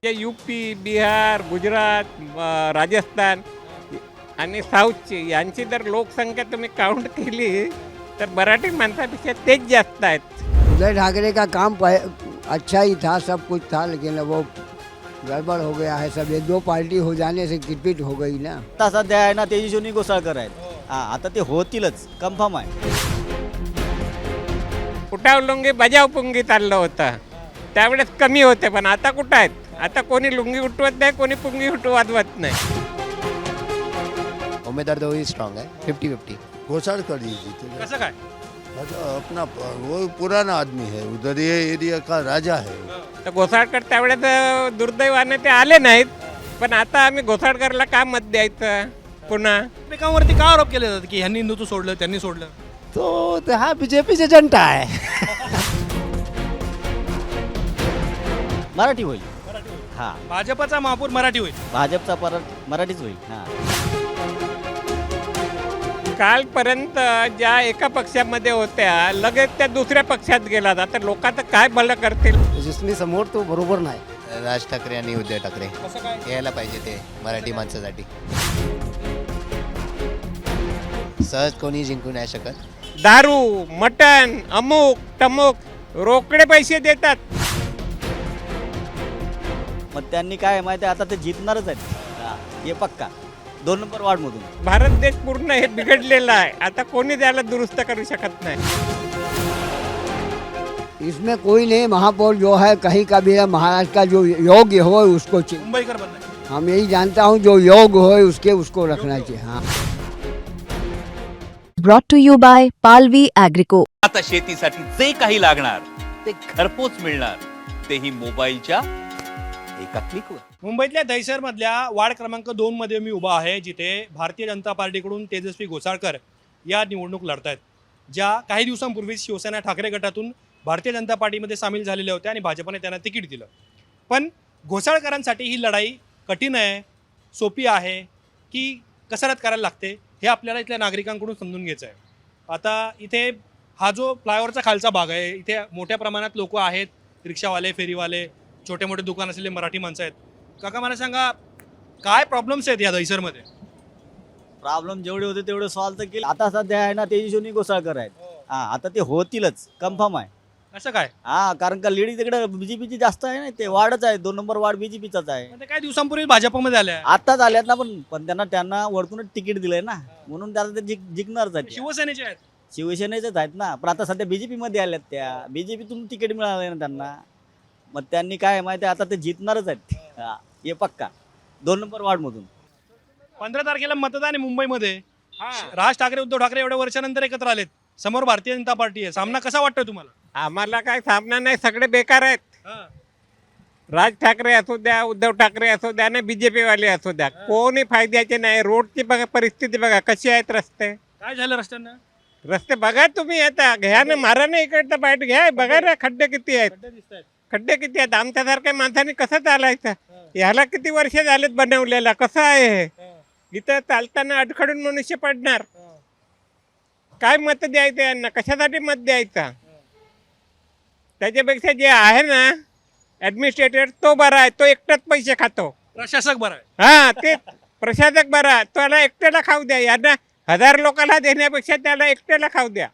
जे यूपी, बिहार, गुजरात, राजस्थान आणि साऊथची यांची जर लोकसंख्या तुम्ही काउंट केली तर मराठी माणसापेक्षा तेच जास्त आहेत. उदय ठाकरे का काम अच्छा ही था, सब कुछ था, लेकिन वो गड़बड़ हो गया है सब. ये दो पार्टी हो जाने से किटपिट हो गई ना. आता सध्या आहे ना तेजस्विनी घोसाळकर आहेत. आता ते होतीलच, कन्फर्म आहे. उठाव लुंगी बजाव पुंगी चाललं होतं त्यावेळेस कमी होते, पण आता कुठं आहेत? आता कोणी लुंगी उठवत नाही, कोणी पुंगी वाजवत नाही. उम्मीदवार दोही स्ट्रांग है, 50-50. घोषाळकर जी जीते. कसं काय? अपना वो पुराना आदमी है, उधर ये एरिया का राजा है. तर घोसाळकर त्यावेळेस दुर्दैवाने ते आले नाहीत, पण आता आम्ही घोसाळकरला का मत द्यायचं पुन्हा? एकमेकांवरती का आरोप केले जातात की ह्यांनी हिंदुत्व सोडलं, त्यांनी सोडलं? तो हा बीजेपीचे जनता आहे. मराठी होईल. हा, भाजपचा महापौर मराठी होईल. भाजपचा परत मराठीच होईल. हा, कालपर्यंत ज्या एका पक्षामध्ये होत्या लगेच त्या दुसऱ्या पक्षात गेला. आता लोकांचं काय भलं करतील? जिसने समोर तो बरोबर नाही. राज ठाकरे आणि उद्धव ठाकरे कसं काय? यायला पाहिजे ते मराठी माणसासाठी. सहज कोणी जिंकू नाही शकत. दारू, मटण, अमुक टमुक रोकडे पैसे देतात. मग त्यांनी काय माहिती आहे, आता ते जिंकणारच आहेत. हा, हे पक्का 2 नंबर वार्डमधून. भारत देश पूर्ण हे बिघडलेला आहे. आता कोणी त्याला दुरुस्त करू शकत नाही. इसमें कोई नहीं. महापौर जो है कहीं का भी है, महाराष्ट्र का जो योग्य हो उसको मुंबईकर बनलाय. हम यही जानता हूँ, जो योग्य हो उसको रखना चाहिए. हाँ. Brought to you by Palvi Agrico. आता शेतीसाठी जे काही लागणार ते घरपोच मिळणार, तेही मोबाईलच्या एका क्लिकवर. मुंबईतल्या दहिसरमधल्या वार्ड क्रमांक 2 मध्ये मी उभा आहे, जिथे भारतीय जनता पार्टीकडून तेजस्वी घोसाळकर या निवडणूक लढतायत, ज्या काही दिवसांपूर्वी शिवसेना ठाकरे गटातून भारतीय जनता पार्टीमध्ये सामील झालेल्या होत्या आणि भाजपने त्यांना तिकीट दिलं. पण घोसाळकरांसाठी ही लढाई कठीण आहे, सोपी आहे की कसरत करायला लागते, हे आपल्याला इथल्या नागरिकांकडून समजून घ्यायचं आहे. आता इथे हा जो फ्लायओव्हरचा खालचा भाग आहे, इथे मोठ्या प्रमाणात लोक आहेत, रिक्षावाले, फेरीवाले, छोटे मोठे दुकान असलेले मराठी माणसं आहेत. काका मला सांगा, काय प्रॉब्लेम्स आहेत या दहिसरमध्ये? प्रॉब्लेम जेवढे होते तेवढे सॉल्व्ह तर केले. आता सध्या आहे ना तेजस्विनी घोसाळकर आहेत. हा, आता ते होतीलच, कन्फर्म आहे. असं काय? हा, कारण का लेडी तिकडे बीजेपीची जास्त आहे ना, ते वार्डच आहे. 2 नंबर वार्ड बीजेपीचाच आहे. म्हणजे काही दिवसांपूर्वी भाजपमध्ये आल्या. आताच आल्यात ना, पण त्यांना वरतूनच तिकीट दिलंय ना, म्हणून त्याला ते जिंकणारच आहेत. शिवसेनेचे आहेत. शिवसेनेचेच आहेत ना, पण आता सध्या बीजेपी मध्ये आल्यात. त्या बीजेपीतून तिकीट मिळालंय ना त्यांना. मग त्यांनी काय माहिती, आता ते जिंकणारच आहेत. हा, हे पक्का 2 नंबर वार्ड मधून. 15 तारखेला मतदान आहे मुंबईमध्ये. राज ठाकरे, उद्धव ठाकरे एवढ्या वर्षानंतर एकत्र आलेत. समोर भारतीय जनता पार्टी आहे. सामना कसा वाटतोय तुम्हाला? आम्हाला काय सामना नाही, सगळे बेकार आहेत. राज ठाकरे असू द्या, उद्धव ठाकरे असू द्या ना, बीजेपी वाले असू द्या, कोणी फायद्याचे नाही. रोडची बघा परिस्थिती, बघा कशी आहेत रस्ते. काय झालं रस्त्यांना? रस्ते बघा तुम्ही, आता घ्या ना, मारा ना इकडचं बाईट घ्या, बघा ना खड्डे किती आहेत. खड्डे किती आहेत. आमच्यासारख्या माणसाने कसं चालायचं? ह्याला किती वर्ष झालेत बनवलेला, कसं आहे हे? इथं चालताना अडखडून मनुष्य पडणार. काय मत द्यायचं यांना, कशासाठी मत द्यायचा? त्याच्यापेक्षा जे आहे ना ॲडमिनिस्ट्रेटर, तो बरा आहे. तो एकटाच पैसे खातो. प्रशासक बरं आहे. हा, ते प्रशासक बरा, त्याला एकट्याला खाऊ द्या. यांना 1000 लोकांना देण्यापेक्षा त्याला एकट्याला खाऊ द्या.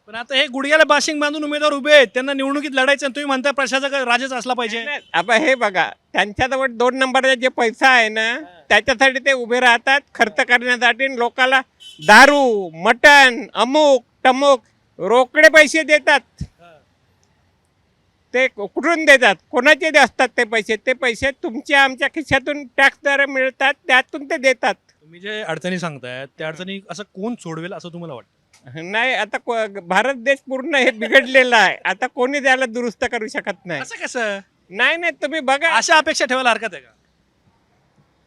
पण आता हे गुडघ्याला बाशिंग बांधून उमेदवार उभे आहेत, त्यांना निवडणुकीत लढायचं आणि तुम्ही म्हणता प्रशासक राजाच असला पाहिजे. आता हे बघा, त्यांच्याजवळ 2 नंबरचा जे पैसा आहे ना, त्याच्यासाठी ते उभे राहतात, खर्च करण्यासाठी. लोकांना दारू, मटण, अमुक टमुक रोकडे पैसे देतात. ते कुठून देतात? कोणाचे असतात ते पैसे? ते पैसे तुमच्या आमच्या खिशातून टॅक्सद्वारे मिळतात, त्यातून ते देतात. तुम्ही जे अडचणी सांगताय त्या अडचणी असं कोण सोडवेल असं तुम्हाला वाटतं? नाही, आता भारत देश पूर्ण हे बिघडलेला आहे. आता कोणी त्याला दुरुस्त करू शकत नाही. असं कसं? नाही, तुम्ही बघा. अशा अपेक्षा ठेवायला हरकत आहे का?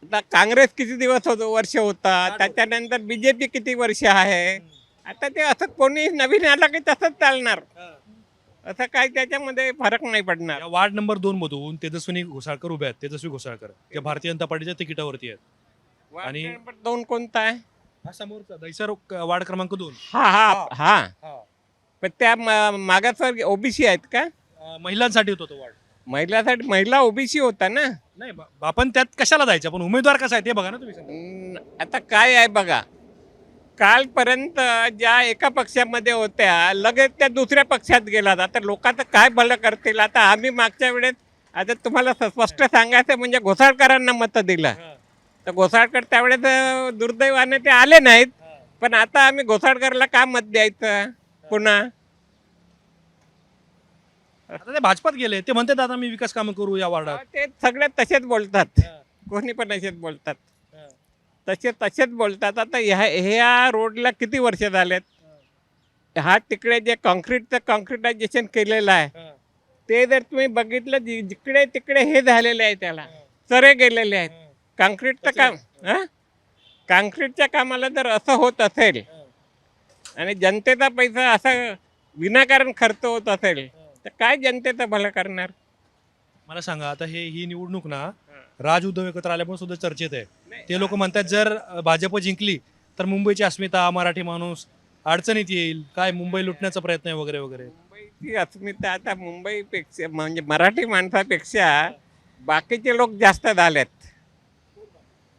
आता काँग्रेस किती वर्ष होता, त्याच्यानंतर बीजेपी किती वर्ष आहे. आता ते असं कोणी नवीन आला की तसंच चालणार. असं काय त्याच्यामध्ये फरक नाही पडणार. या वार्ड नंबर 2 मधून तेजस्विनी घोसाळकर उभे आहेत. तेजस्वी घोसाळकर त्या भारतीय जनता पार्टीच्या तिकिटावरती आहेत. आणि 2 कोणता आहे? हा समोरचा दहिसर वार्ड क्रमांक 2. हा हा हा पण त्या मागासवर्गीय ओबीसी आहेत का? महिलांसाठी होतो तो वार्ड. महिलासाठी महिला ओबीसी होता ना. नाही आपण त्यात कशाला जायचं, पण उमेदवार कसा आहे ते बघा ना तुम्ही सांगा. आता काय आहे बघा, कालपर्यंत ज्या एका पक्षामध्ये होत्या लगेच त्या दुसऱ्या पक्षात गेलात. आता लोकांचं काय भलं करतील. आता आम्ही मागच्या वेळेस, आता तुम्हाला स्पष्ट सांगायचं म्हणजे घोसाळकरांना मतं दिलं, तर घोसाळकर त्यावेळेस दुर्दैवाने ते आले नाहीत. पण आता आम्ही घोसाळकरला का मत द्यायचं पुन्हा. आता ते भाजपात गेले, ते म्हणतात आता मी विकास कामं करू या वार्डात. ते सगळे तसेच बोलतात, कोणी पण असेच बोलतात, तसेच बोलतात. आता ह्या रोडला किती वर्ष झालेत. हा तिकडे जे कॉन्क्रिटायझेशन केलेलं आहे ते जर तुम्ही बघितलं, जिकडे तिकडे हे झालेले आहे, त्याला चरे गेलेले आहेत. कॉन्क्रीटचं काम, कॉन्क्रीटच्या कामाला जर असं होत असेल आणि जनतेचा पैसा असा विनाकारण खर्च होत असेल तर काय जनतेचं भलं करणार. मला सांगा, आता ही निवडणूक ना राज उद्धव एकत्र आल्यामुळे सुद्धा चर्चेत आहे. ते लोक म्हणतात जर भाजप जिंकली तर मुंबईची अस्मिता, मराठी माणूस अडचणीत येईल, काय मुंबई लुटण्याचा प्रयत्न आहे वगैरे वगैरे. मुंबईची अस्मिता आता मुंबईपेक्षा म्हणजे मराठी माणसापेक्षा बाकीचे लोक जास्त झालेत.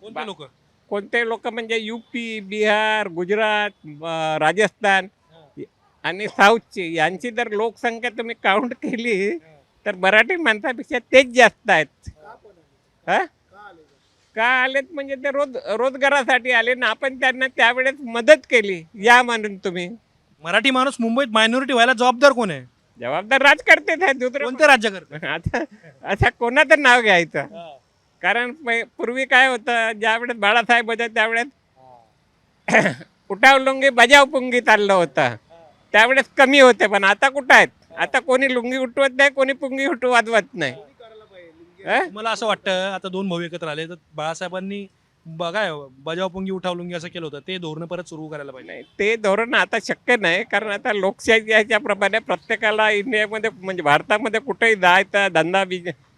कोणते लोक? कोणते लोक म्हणजे युपी, बिहार, गुजरात, राजस्थान आणि साऊथची यांची जर लोकसंख्या तुम्ही काउंट केली तर मराठी माणसापेक्षा तेच जास्त आहेत. का आलेत म्हणजे ते रोजगारासाठी आले ना. आपण त्यांना त्यावेळेस मदत केली या म्हणून. तुम्ही मराठी माणूस मुंबईत मायनॉरिटी व्हायला जबाबदार कोण आहे? जबाबदार राजकर्तेच आहेत. दुसरे कोणते राज्यकर्ते? आता अच्छा कोणाचं नाव घ्यायचं. कारण पूर्वी काय होतं, ज्यावेळेस बाळासाहेब होते त्यावेळेस उठाव लुंगी बजाव पुंगी चाललं होतं, त्यावेळेस कमी होते. पण आता कुठं आहेत, आता कोणी लुंगी उठवत नाही, कोणी पुंगी वाजवत नाही. मला असं वाटतं आता दोन भाऊ एकत्र आले तर बाळासाहेबांनी काय बजावपुंगी उठावलुंगी असं केलं होतं, ते धोरण परत सुरू करायला पाहिजे. नाही, ते धोरण आता शक्य नाही. कारण आता लोकशाहीच्या प्रमाणे प्रत्येकाला इंडियामध्ये म्हणजे भारतामध्ये कुठेही जायचं, धंदा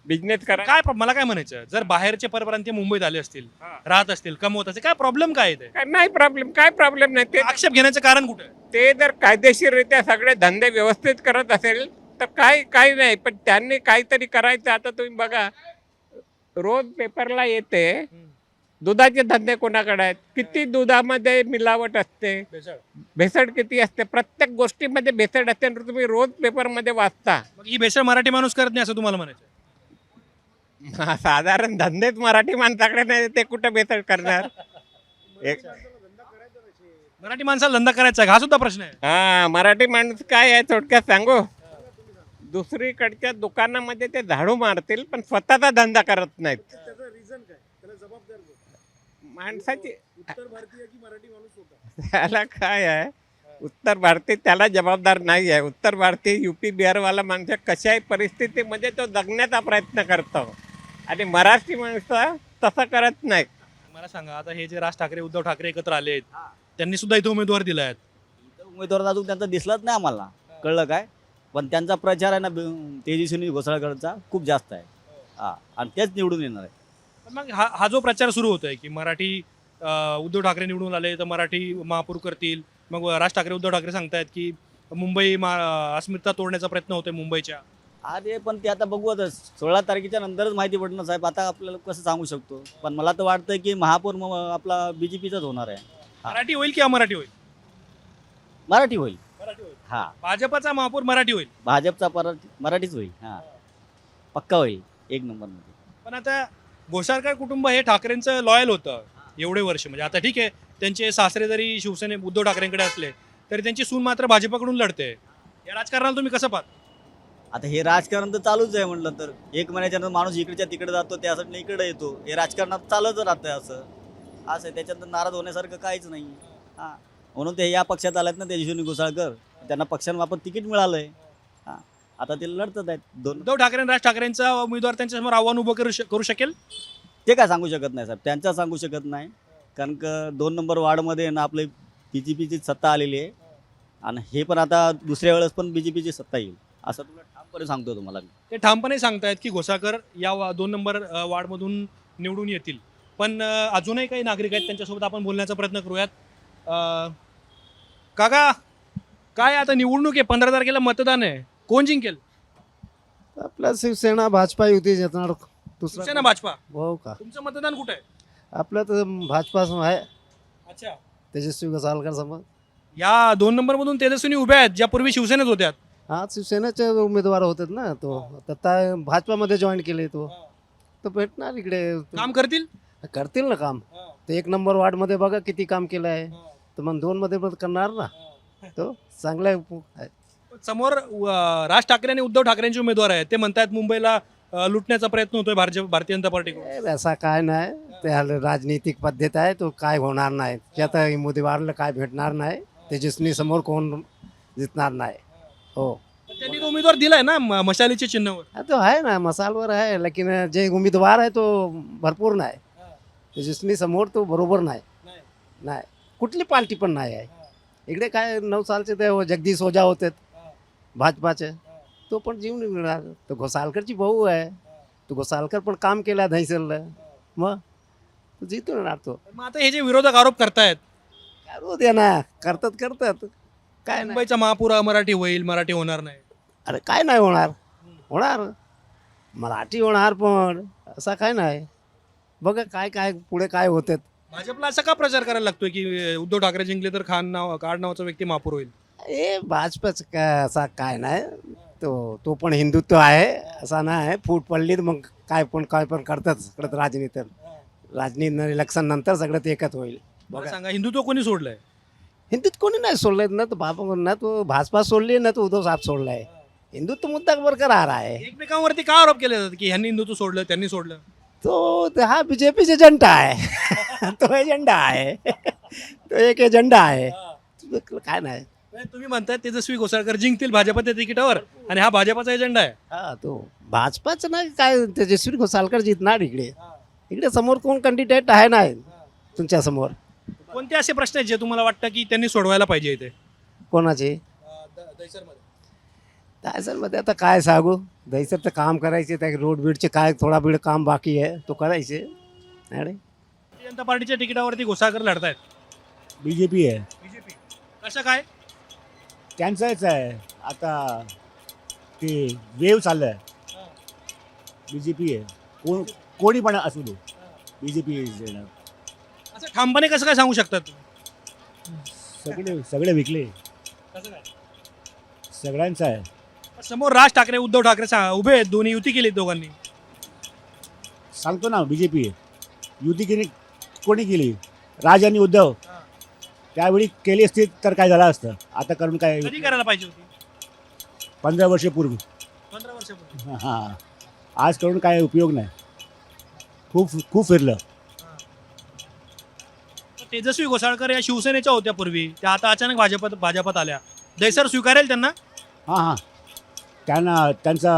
बिझनेस करा. काय मला काय म्हणायचं, जर बाहेरचे परप्रांतीय मुंबईत आले असतील, राहत असतील, कमवत असतील, काय प्रॉब्लेम काय आहे? नाही प्रॉब्लेम, काय प्रॉब्लेम नाही. ते आक्षेप घेण्याचं कारण कुठे? ते जर कायदेशीररित्या सगळे धंदे व्यवस्थित करत असेल तर काही नाही. पण त्यांनी काहीतरी करायचं. आता तुम्ही बघा, रोज पेपरला येते दुधाचे धंदे कोणाकडे आहेत, किती दुधामध्ये मिलावट असते, भेसळ किती असते, प्रत्येक गोष्टीमध्ये भेसळ असते. तुम्ही रोज पेपरमध्ये वाचता. मग ही भेसळ मराठी माणूस करत नाही असं तुम्हाला म्हणायचं? साधारण धंदेच मराठी माणसाकडे नाही, ते कुठं भेसळ करणार. मराठी माणसाला धंदा करायचा आहे, हा सुद्धा प्रश्न आहे. हा, मराठी माणूस काय आहे थोडक्यात सांगू, दुसरीकडच्या दुकानामध्ये ते झाडू मारतील पण स्वतःचा धंदा करत नाहीत. माणसाची त्याला काय आहे, उत्तर भारतीय त्याला जबाबदार नाही आहे. उत्तर भारतीय युपी बिहारवाला माणसं कशाही परिस्थितीमध्ये तो जगण्याचा प्रयत्न करतो आणि मराठी माणसं तसं करत नाही. मला सांगा, आता हे जे राज ठाकरे उद्धव ठाकरे एकत्र आले आहेत, त्यांनी सुद्धा इथे उमेदवार दिला आहेत. उमेदवार अजून त्यांचा दिसलाच नाही आम्हाला, कळलं काय. पण त्यांचा प्रचार आहे ना तेजस्विनी घोसाळकरचा खूप जास्त आहे. आणि तेच निवडून येणार आहे. मग हा जो प्रचार सुरू होतोय की मराठी उद्धव ठाकरे निवडून आले तर मराठी महापूर करतील, मग राज ठाकरे उद्धव ठाकरे सांगतायत की मुंबई अस्मिता तोडण्याचा प्रयत्न होतोय मुंबईच्या. अरे पण ते आता बघू, आता 16 तारखेच्या नंतरच माहिती पडणार साहेब. आता आपल्याला कसं सांगू शकतो. पण मला तर वाटतं की महापौर आपला बीजेपीचाच होणार आहे. मराठी होईल की अमराठी होईल? मराठी होईल. हा, भाजपचा महापौर मराठी होईल, भाजपचा मराठीच होईल. हा, पक्का होईल, एक नंबरमध्ये. पण आता घोसाळकर कुटुंब हे ठाकरेंचं लॉयल होतं एवढे वर्ष. म्हणजे आता ठीक आहे, त्यांचे सासरे जरी शिवसेने उद्धव ठाकरेंकडे असले तरी त्यांची सून मात्र भाजपकडून लढते. या राजकारणाला तुम्ही कसं पाहता? आता हे राजकारण तर चालूच आहे. म्हटलं तर एक महिन्याच्या नंतर माणूस इकडच्या तिकडे जातो, त्यासाठी इकडे येतो. हे राजकारणात चालत राहतं असं आहे. त्याच्यानंतर नाराज होण्यासारखं काहीच नाही. हां, म्हणून ते या पक्षात आल्यात ना तेजस्विनी घोसाळकर, त्यांना पक्षांमार्फत तिकीट मिळालंय. हां, आता ते लढतात आहेत दोन. उद्धव ठाकरे आणि राज ठाकरेंचा उमेदवार त्यांच्यासमोर आव्हान उभं करू शकेल? ते काय सांगू शकत नाही साहेब, त्यांचा सांगू शकत नाही. कारण का 2 नंबर वार्डमध्ये ना आपले BJPची सत्ता आलेली आहे. आणि हे पण आता दुसऱ्या वेळेस पण BJPची सत्ता येईल असं तुला ठामपणे सांगतो तुम्हाला. ते ठामपणे सांगतायत की घोसाळकर या 2 नंबर वार्डमधून निवडून येतील. पण अजूनही काही नागरिक आहेत, त्यांच्यासोबत आपण बोलण्याचा प्रयत्न करूयात. काका, काय आता निवडणूक आहे, 15 तारखेला मतदान आहे, कोण जिंकेल? आपला शिवसेना भाजपा युती येणार दुसरा शिवसेना भाजपा हो का तुमचं मतदान कुठे आहे? आपलं तर भाजपा आहे अच्छा, तेजस्वी गोसाळकर समोर. या 2 नंबर मधून तेजस्विनी उभ्या आहेत, ज्या पूर्वी शिवसेनेत होत्या. हा शिवसेनेचे उमेदवार होते ना तो आता भाजपामध्ये जॉईन केले तो तर भेटणार इकडे काम करतील. करतील ना काम. ते 1 नंबर वार्डमध्ये बघा किती काम केलं आहे तर मग 2 मध्ये पण करणार ना तो चांगला आहे. समोर राज ठाकरे आणि उद्धव ठाकरेंचे उमेदवार आहेत. ते म्हणतात मुंबईला लुटण्याचा प्रयत्न होतोय भारतीय जनता पार्टीकडून. ऐसा काय नाही ते राजनीतिक पद्धत आहे तो काय होणार नाही त्यात उमेदवारला काय भेटणार नाही तेजस्वी समोर कोण जिंकणार नाही हो. त्यांनी तो उमेदवार दिलाय ना मशालीच्या चिन्हावर. हा तो आहे ना मसालवर आहे लेकिन जे उमेदवार आहे तो भरपूर नाही तेजस्वी समोर तो बरोबर नाही नाही कुठली पार्टी पण नाही आहे इकडे काय 9 सालचे ते जगदीश ओझा होते भाजपाचे तो पण जीवन मिळणार तो घोसाळकरची भाऊ आहे तो घोसाळकर पण काम केला दहीसरला मग तो जिंकून येणार तो. मग आता हे जे विरोधक आरोप करतायत करू दे ना करतात काय नाही मुंबईचा महापूर मराठी होईल, मराठी होणार नाही. अरे काय नाही होणार होणार मराठी होणार पण असा काय नाही बघा काय काय पुढे काय होतात. भाजपला असा का प्रचार करायला लागतोय की उद्धव ठाकरे जिंकले तर काळ नावाचा व्यक्ती महापूर होईल? ए भाजपच काय असा काय नाही तो पण हिंदुत्व आहे असा नाही फूट पडली तर मग काय पण करतात सगळं राजनीती इलेक्शन नंतर सगळं ते एकच होईल. मला सांगा, हिंदुत्व कोणी सोडलंय? हिंदुत्व कोणी नाही सोडलंय ना तो बाबा ना तो भाजपा सोडली ना तो उद्धव साहेब सोडलाय हिंदुत्व मुद्दा बरकरार आहे. एकमेकांवरती का आरोप केले जातात की ह्यांनी हिंदुत्व सोडलं त्यांनी सोडलं? तो हा बीजेपीचा एजेंडा आहे तो एजेंडा आहे तो एक एजेंडा आहे काय नाही. तुम्ही म्हणताय तेजस्वी घोसाळकर जिंकतील भाजपच्या तिकिटावर आणि हा भाजपाचा एजेंडा आहे. हा तो भाजपाचं नाही काय तेजस्वी घोसाळकर जिंकणार इकडे समोर कोण कॅन्डिडेट आहे नाही तुमच्या समोर. कोणते असे प्रश्न आहेत जे तुम्हाला वाटतं की त्यांनी सोडवायला पाहिजे इथे? कोणाचे मध्ये आता काय सांगू दहीसरचं काम करायचे त्या रोड बीडचे काय थोडा बीड काम बाकी आहे तो करायचे. अरे भारतीय जनता पार्टीच्या तिकिटावरती घोसाळकर लढतायत. बीजेपी आहे बीजेपी कसं काय? त्यांचंच आहे आता ते वेव चाललं आहे बीजेपी आहे कोणी पण असू दे बीजेपी असं ठामपणे कसं काय सांगू शकतात तुम्ही? सगळे विकले कसं काय? सगळ्यांचं आहे. समोर राज ठाकरे उद्धव ठाकरे उभे आहेत, दोन्ही युती केली दोघांनी. सांगतो ना बीजेपी आहे युती केली कोणी केली राज आणि उद्धव त्यावेळी केली असती तर काय झालं असतं आता करून काय कधी करायला पाहिजे होती? 15 वर्षापूर्वी 15 वर्षापूर्वी. हां आज करून काय उपयोग नाही खूप फिरलं. तेजस्वी घोसाळकर या शिवसेनेच्या होत्या पूर्वी, त्या आता अचानक भाजपात आल्या. दहीसर स्वीकारेल त्यांना? हां त्यांचा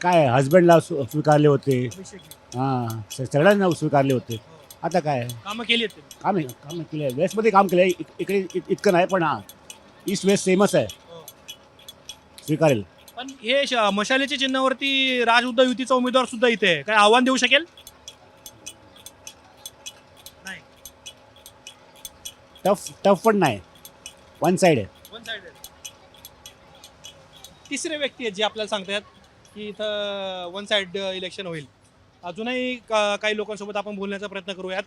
काय हजबंडला स्वीकारले होते हां सगळ्यांना स्वीकारले होते. आता काय कामं केली आहेत त्यांनी. कामं केले आहे वेस्टमध्ये काम केलं आहे इकडे इतकं नाही पण हां ईस्ट वेस्ट सेमच आहे स्वीकारेल. पण हे मशालीच्या चिन्हावरती राज उद्धव युतीचा उमेदवार सुद्धा इथे आहे. काय आव्हान देऊ शकेल? नाही, टफ पण नाही वन साईड आहे. One side. तिसरे व्यक्ती आहेत जे आपल्याला सांगतात की इथं वन साइड इलेक्शन होईल. अजूनही काही लोकांसोबत आपण बोलण्याचा प्रयत्न करूयात.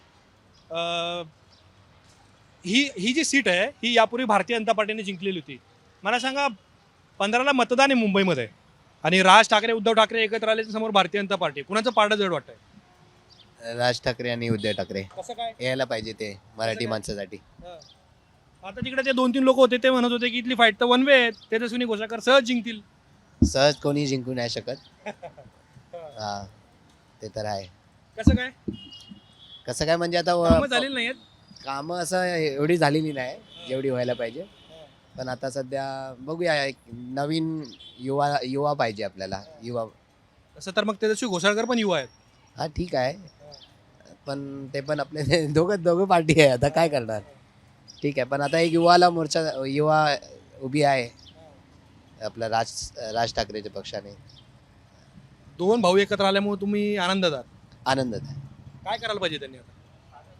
ही जी सीट आहे ही यापूर्वी भारतीय जनता पार्टीने जिंकलेली होती. मला सांगा, 15ला मतदान आहे मुंबईमध्ये आणि राज ठाकरे उद्धव ठाकरे एकत्र आले समोर भारतीय जनता पार्टी. कुणाचं पारडं जड वाटतंय? राज ठाकरे आणि उद्धव ठाकरे कसं काय? यायला पाहिजे ते मराठी काय? माणसासाठी. आता तिकडे ते 2-3 लोक होते ते म्हणत होते की इथली फाईट तर वन वे आहे, तेजस्विनी घोसाळकर सहज जिंकतील. सहज कोणी जिंकू नाही शकत. हां ते तर आहे. कसं काय म्हणजे कामं आता झालेली नाहीयेत? कामं असं एवढी झालेली नाही जेवढी व्हायला पाहिजे पण आता सध्या बघूया एक नवीन युवा पाहिजे आपल्याला युवा. तसं तर मग तेजस्वी घोसाळकर पण युवा आहेत. हा ठीक आहे पण ते पण आपले दोघं पार्टी आहे आता काय करणार. ठीक आहे पण आता एक युवा उभी आहे आपल्या राज ठाकरेच्या पक्षाने. 2 भाऊ एकत्र आल्यामुळे तुम्ही आनंदात आहात? आनंदात आहे. काय करायला पाहिजे त्यांनी आता?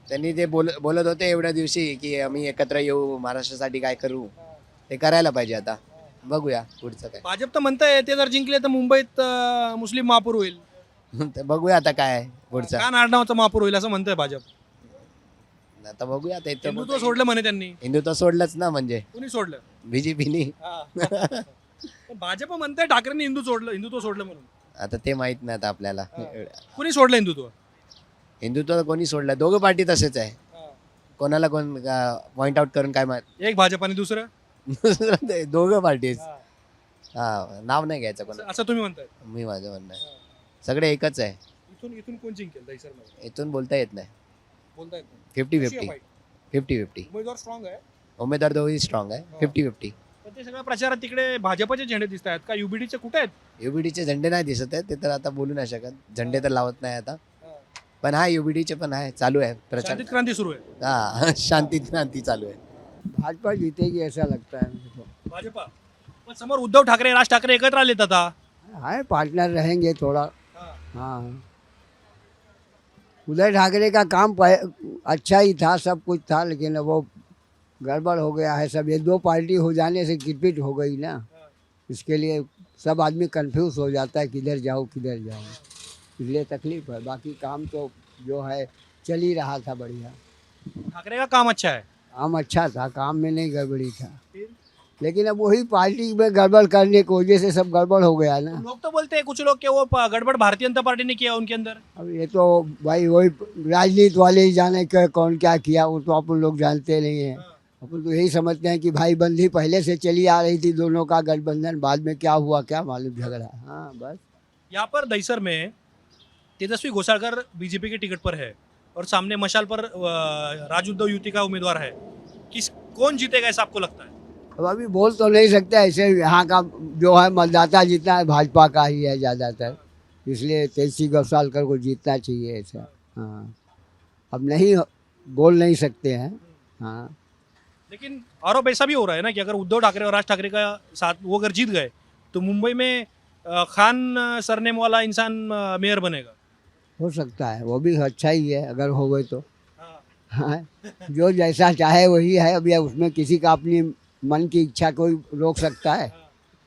त्यांनी ते बोलत होते एवढ्या दिवशी की आम्ही एकत्र येऊ महाराष्ट्रासाठी काय करू ते करायला पाहिजे आता. बघूया पुढचं काय. भाजप तर म्हणताय ते जर जिंकले तर मुंबईत मुस्लिम महापूर होईल. तर बघूया आता काय आहे पुढचं. का नाडनावचं महापूर होईल असं म्हणतंय भाजप. आता बघूया आता इथं हिंदुत्व सोडलं म्हणे त्यांनी. हिंदुत्व सोडलंच ना, म्हणजे कुणी सोडलं? बीजेपीनी. पण भाजप म्हणताय ठाकरेंनी हिंदुत्व सोडलं म्हणून. आता ते माहित नाही आता आपल्याला. कुणी सोडलं हिंदुत्व? हिंदुत्व कोणी सोडलं? दोघं पार्टी तसेच आहे. कोणाला कोण पॉइंट आउट करून काय माहित. एक भाजप आणि दुसरं ते दोघं पार्टीज. हा, नाव नाही घ्यायचं कोणा. असं तुम्ही म्हणताय. मी माझं म्हणणं आहे सगळे एकच आहे. इथून कोण जिंकेल दहिसरमध्ये? इथून बोलता येत नाही. बोलता येत नाही. 50-50. 50-50. उमेदवार स्ट्रॉंग आहे. उमेदवार दोघी स्ट्रॉंग आहे. 50-50. पण ते सगळ्या प्रचारात तिकडे भाजपचे झेंडे दिसत आहेत का युबीडीचे कुठे आहेत? युबीडीचे झेंडे नाही दिसत आहे, ते तर आता बोलू नाही शकत. झेंडे तर लावत नाही आता, पण हा युबीडीचे पण आहे, चालू आहे प्रचार. शांतीत क्रांती सुरू आहे. हा, शांती क्रांती चालू आहे. भाजपा जीतेगी ऐसा लगता है मुझको। भाजपा. पण समोर उद्धव ठाकरे राज ठाकरे एकत्र आलेत आता. है पार्टनर रहेंगे थोड़ा। हाँ, उदय ठाकरे का काम अच्छा ही था, सब कुछ था, लेकिन वो गड़बड़ हो गया है सब। ये दो पार्टी हो जाने से किटपिट हो गई ना, इसके लिए सब आदमी कंफ्यूज हो जाता है किधर जाओ किधर जाओ, इसलिए तकलीफ है। बाकी काम तो जो है चल ही रहा था बढ़िया। ठाकरे का काम अच्छा है. काम अच्छा था, काम में नहीं गड़बड़ी था, लेकिन अब वही पार्टी में गड़बड़ करने की वजह से सब गड़बड़ हो गया ना। लोग तो बोलते हैं कुछ लोग कि वो गड़बड़ भारतीय जनता पार्टी ने किया उनके अंदर. अब ये तो भाई वही राजनीति वाले ही जाने के कौन क्या किया, वो तो अपन लोग जानते नहीं हैं। अपन तो यही समझते हैं कि भाई बंदी पहले से चली आ रही थी दोनों का गठबंधन, बाद में क्या हुआ क्या मालूम, झगड़ा। हाँ बस। यहाँ पर दहिसर में तेजस्वी घोषालकर बीजेपी के टिकट पर है और सामने मशाल पर राजउद्धव युति का उम्मीदवार है. कौन जीतेगा ऐसा आपको लगता है? अब अभी बोल तो नहीं सकते ऐसे, यहाँ का जो है मतदाता जितना है भाजपा का ही है ज़्यादातर, इसलिए तेजस्वी घोषालकर को जीतना चाहिए ऐसा। हाँ, अब नहीं बोल नहीं सकते हैं। हाँ, लेकिन आरोप ऐसा भी हो रहा है ना कि अगर उद्धव ठाकरे और राज ठाकरे का साथ वो अगर जीत गए तो मुंबई में खान सरनेम वाला इंसान मेयर बनेगा. हो सकता है, वो भी अच्छा ही है अगर हो गए तो। हाँ, जो जैसा चाहे वही है, अब या उसमें किसी का अपनी मन की इच्छा कोई रोक सकता है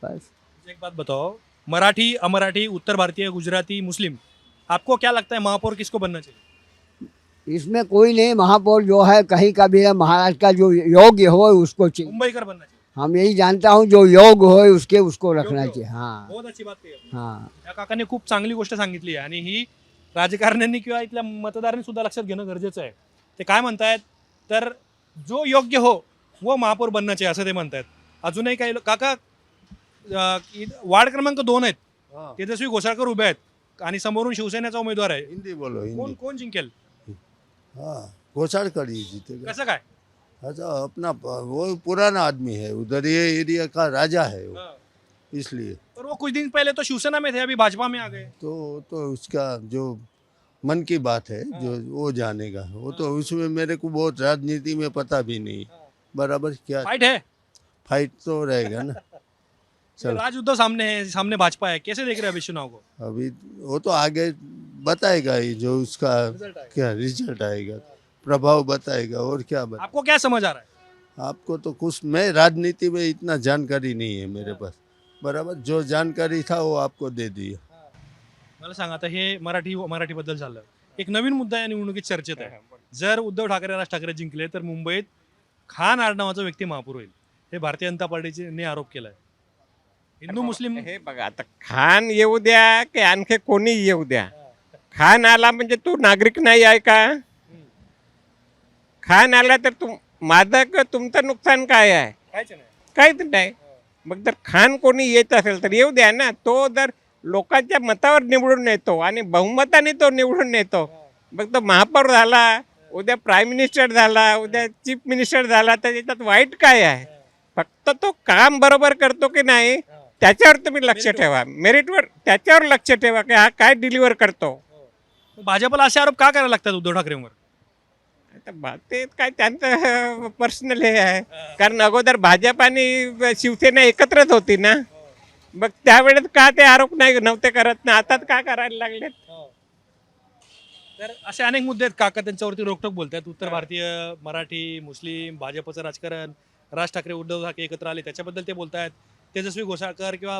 बस। एक बात बताओ, मराठी अमराठी उत्तर भारतीय गुजराती मुस्लिम, आपको क्या लगता है महापौर किसको बनना चाहिए? इसमें कोई नहीं, महापौर जो है कहीं का भी है, महाराष्ट्र का जो योग्य हो उसको चाहिए। मुंबईकर बनना चाहिए. हम यही जानता हूँ जो योग्य हो उसको रखना चाहिए। हाँ बहुत अच्छी बात कही आपने. हाँ, या काकांनी खूप चांगली गोष्ट सांगितली आहे आणि ही राजकारण्यांनी किंवा इथल्या मतदारांनी सुद्धा लक्षात घेणं गरजेचं आहे. ते काय म्हणतायत तर जो योग्य हो वो महापौर बनना चाहिए असं ते म्हणतायत. अजूनही काही काका वार्ड क्रमांक 2 आहेत, तेजस्वी घोषाळकर उभे आहेत आणि समोरून शिवसेनेचा उमेदवार आहे. हिंदी बोलो हिंदी। कोण जिंकेल? हाँ, घोषालकर ही जीतेगा। कसं काय? अच्छा, अपना वो पुराना आदमी है, उधर ये एरिया का राजा है वो, इसलिए पर वो कुछ दिन पहले तो शिवसेना में थे, अभी भाजपा में आ गए. तो उसका जो मन की बात है जो वो जानेगा। वो तो उसमें मेरे को बहुत राजनीति में पता भी नहीं बराबर क्या फाइट है. फाइट तो रहेगा ना। चल राज उद्धव सामने है, सामने भाजपा है, कैसे देख रहे हैं अभी चुनाव को? अभी वो तो आगे बताएगा ही, जो उसका रिजल्ट आएगा. क्या रिजल्ट आएगा, प्रभाव बताएगा और क्या बताएगा। आपको क्या समझ आ रहा है? आपको तो कुछ, मैं राजनीति में इतना जानकारी नहीं है मेरे पास, बराबर जो जानकारी था वो आपको दे दिया। मला सांगा, आता हे मराठीबद्दल झालं. एक नवीन मुद्दा या निवडणुकीत चर्चेत आहे. जर उद्धव ठाकरे राज ठाकरे जिंकले तर मुंबईत खान आडनावाचा व्यक्ती महापौर होईल, हे भारतीय जनता पार्टीने आरोप केलाय. हिंदू मुस्लिम हे बघा, आता खान येऊ द्या की आणखी कोणी येऊ द्या, खान आला म्हणजे तू नागरिक नाही आहे का? खान आला तर तुमचं नुकसान काय आहे? काहीच नाही. मग जर खान कोणी येत असेल तर येऊ द्या ना. तो जर लोकांच्या मतावर निवडून येतो आणि बहुमताने तो निवडून येतो, मग तो महापौर झाला, उद्या प्राईम मिनिस्टर झाला, उद्या चीफ मिनिस्टर झाला, तर त्याच्यात वाईट काय आहे? फक्त तो काम बरोबर करतो की नाही त्याच्यावर तुम्ही लक्ष ठेवा, मेरिटवर त्याच्यावर लक्ष ठेवा की हा काय डिलिव्हर करतो. भाजपला असे आरोप का करायला लागतात उद्धव ठाकरेंवर? ते काय त्यांचं पर्सनल हे आहे, कारण अगोदर भाजप आणि शिवसेना एकत्रच होती ना, मग त्यावेळेस का ते आरोप नव्हते करत ना, आता का करायला लागलेत? तर असे अनेक मुद्दे आहेत काका त्यांच्यावरती रोकटोक बोलतात. उत्तर भारतीय मराठी मुस्लिम भाजपचं राजकारण, राज ठाकरे उद्धव ठाकरे एकत्र आले त्याच्याबद्दल ते बोलतायत. तेजस्वी घोसाळकर किंवा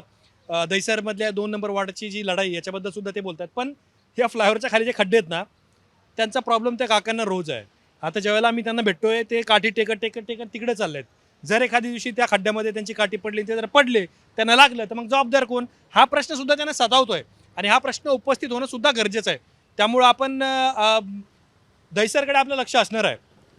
दहिसरमधल्या 2 नंबर वॉर्डची जी लढाई याच्याबद्दल सुद्धा ते बोलतात. पण ह्या फ्लायओव्हरच्या खाली जे खड्डे आहेत ना, त्यांचा प्रॉब्लेम त्या काकांना रोज आहे. आता ज्यावेळेला आम्ही त्यांना भेटतोय ते काठी टेकत तिकडे चालले आहेत. जर एखाद्या दिवशी त्या खड्ड्यामध्ये त्यांची काठी पडली, ते जर पडले, त्यांना लागलं, तर मग जबाबदार कोण? हा प्रश्न सुद्धा त्यांना सतावतोय आणि हा प्रश्न उपस्थित होणं सुद्धा गरजेचं आहे. त्यामुळं आपण दहिसरकडे आपलं लक्ष असणार आहे.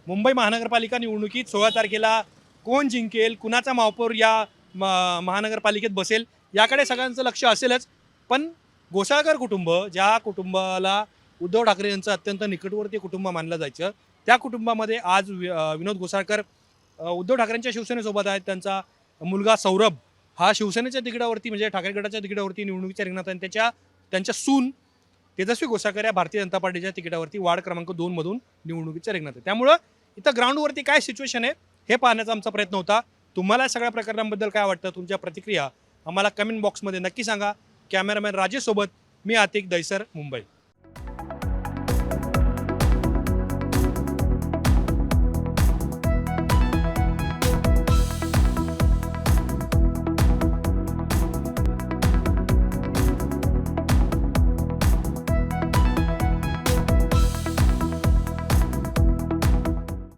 मुंबई महानगरपालिका निवडणुकीत 16 तारखेला कोण जिंकेल, कुणाचा महापौर या महानगरपालिकेत बसेल, याकडे सगळ्यांचं लक्ष असेलच. पण घोसाळकर कुटुंब, ज्या कुटुंबाला उद्धव ठाकरे यांचं अत्यंत निकटवर्ती कुटुंब मानलं जायचं, त्या कुटुंबामध्ये आज विनोद घोसाळकर उद्धव ठाकरेंच्या शिवसेनेसोबत आहेत. त्यांचा मुलगा सौरभ हा शिवसेनेच्या तिकिटावरती म्हणजे ठाकरे गटाच्या तिकिटावरती निवडणुकीच्या रिंगणात आहे. त्यांच्या सून तेजस्वी घोसाळकर या भारतीय जनता पार्टीच्या तिकिटावरती वार्ड क्रमांक 2 मधून निवडणुकीच्या रिंगणात आहे. त्यामुळं इथं ग्राउंडवरती काय सिच्युएशन आहे हे पाहण्याचा आमचा प्रयत्न होता. तुम्हाला या सगळ्या प्रकरणांबद्दल काय वाटतं, तुमच्या प्रतिक्रिया आम्हाला कमेंट बॉक्समध्ये नक्की सांगा. कॅमेरामॅन राजेश सोबत मी आतिक, दहिसर, मुंबई.